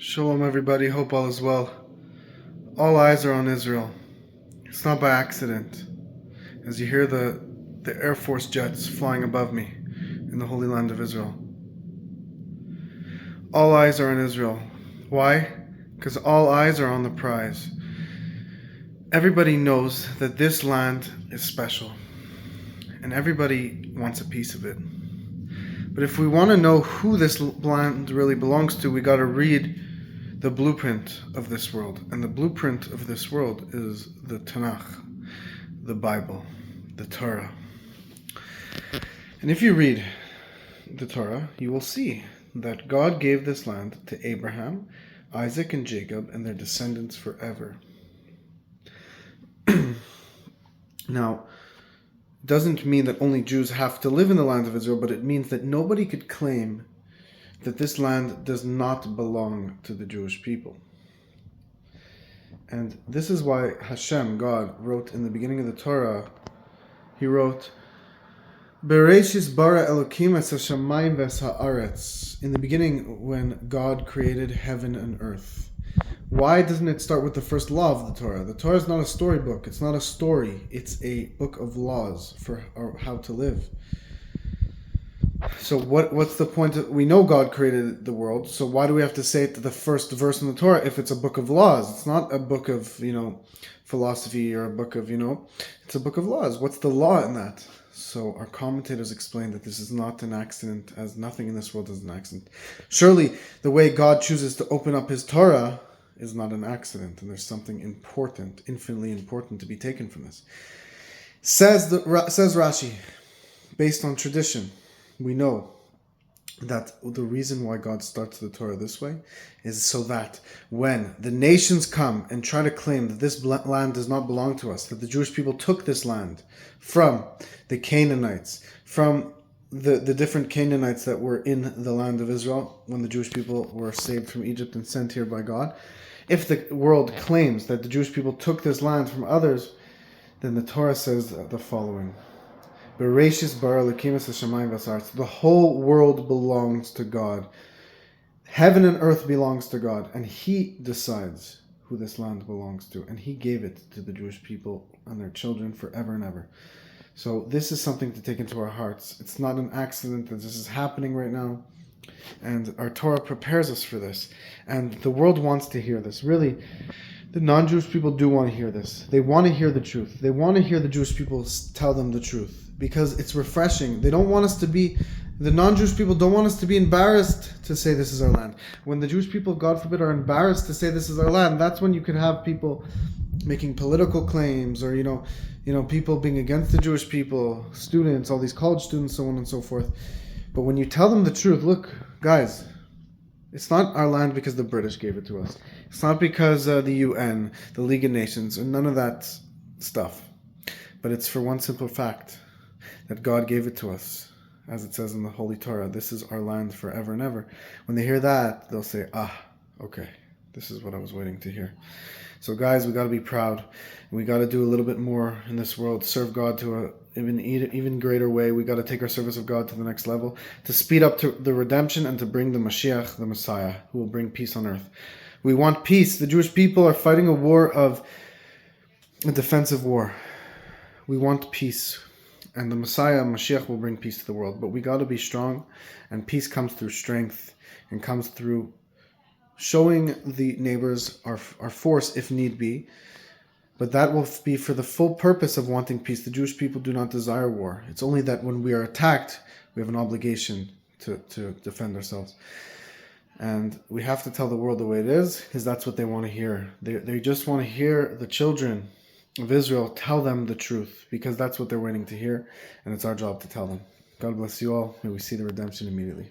Shalom everybody, hope all is well. All eyes are on Israel. It's not by accident. As you hear the Air Force jets flying above me in the Holy Land of Israel. All eyes are on Israel. Why? Because all eyes are on the prize. Everybody knows that this land is special. And everybody wants a piece of it. But if we want to know who this land really belongs to, we got to read the blueprint of this world. And the blueprint of this world is the Tanach, the Bible, the Torah. And if you read the Torah, you will see that God gave this land to Abraham, Isaac, and Jacob, and their descendants forever. Now, it doesn't mean that only Jews have to live in the land of Israel, but it means that nobody could claim that this land does not belong to the Jewish people. And this is why Hashem, God, wrote in the beginning of the Torah, he wrote, Bereshis bara Elokim es hashamayim ves haaretz. In the beginning, when God created heaven and earth. Why doesn't it start with the first law of the Torah? The Torah is not a storybook. It's not a story. It's a book of laws for how to live. So what's the point? We know God created the world, so why do we have to say it to the first verse in the Torah if it's a book of laws? It's not a book of, philosophy or a book of, it's a book of laws. What's the law in that? So our commentators explain that this is not an accident, as nothing in this world is an accident. Surely the way God chooses to open up his Torah is not an accident, and there's something important, infinitely important to be taken from this. Says Rashi, based on tradition, we know that the reason why God starts the Torah this way is so that when the nations come and try to claim that this land does not belong to us, that the Jewish people took this land from the Canaanites, from the different Canaanites that were in the land of Israel when the Jewish people were saved from Egypt and sent here by God, if the world claims that the Jewish people took this land from others, then the Torah says the following. The whole world belongs to God. Heaven and earth belongs to God, and he decides who this land belongs to, and he gave it to the Jewish people and their children forever and ever. So this is something to take into our hearts. It's not an accident that this is happening right now, and our Torah prepares us for this, and the world wants to hear this. Really, the non-Jewish people do want to hear this. They want to hear the truth. They want to hear the Jewish people tell them the truth, because it's refreshing. They don't want us to be, the non-Jewish people don't want us to be embarrassed to say this is our land. When the Jewish people, God forbid, are embarrassed to say this is our land, that's when you could have people making political claims, or people being against the Jewish people, students, all these college students, so on and so forth. But when you tell them the truth, look, guys, it's not our land because the British gave it to us. It's not because the UN, the League of Nations, or none of that stuff. But it's for one simple fact, that God gave it to us, as it says in the Holy Torah. This is our land forever and ever. When they hear that, they'll say, okay, this is what I was waiting to hear. So guys, we got to be proud. We got to do a little bit more in this world, serve God to an even greater way. We got to take our service of God to the next level, to speed up to the redemption and to bring the Mashiach, the Messiah, who will bring peace on earth. We want peace. The Jewish people are fighting a defensive war. We want peace. And the Messiah, Mashiach, will bring peace to the world. But we got to be strong, and peace comes through strength, and comes through showing the neighbors our force if need be. But that will be for the full purpose of wanting peace. The Jewish people do not desire war. It's only that when we are attacked, we have an obligation to defend ourselves. And we have to tell the world the way it is, because that's what they want to hear. They just want to hear the children of Israel tell them the truth, because that's what they're waiting to hear, and it's our job to tell them. God bless you all. May we see the redemption immediately.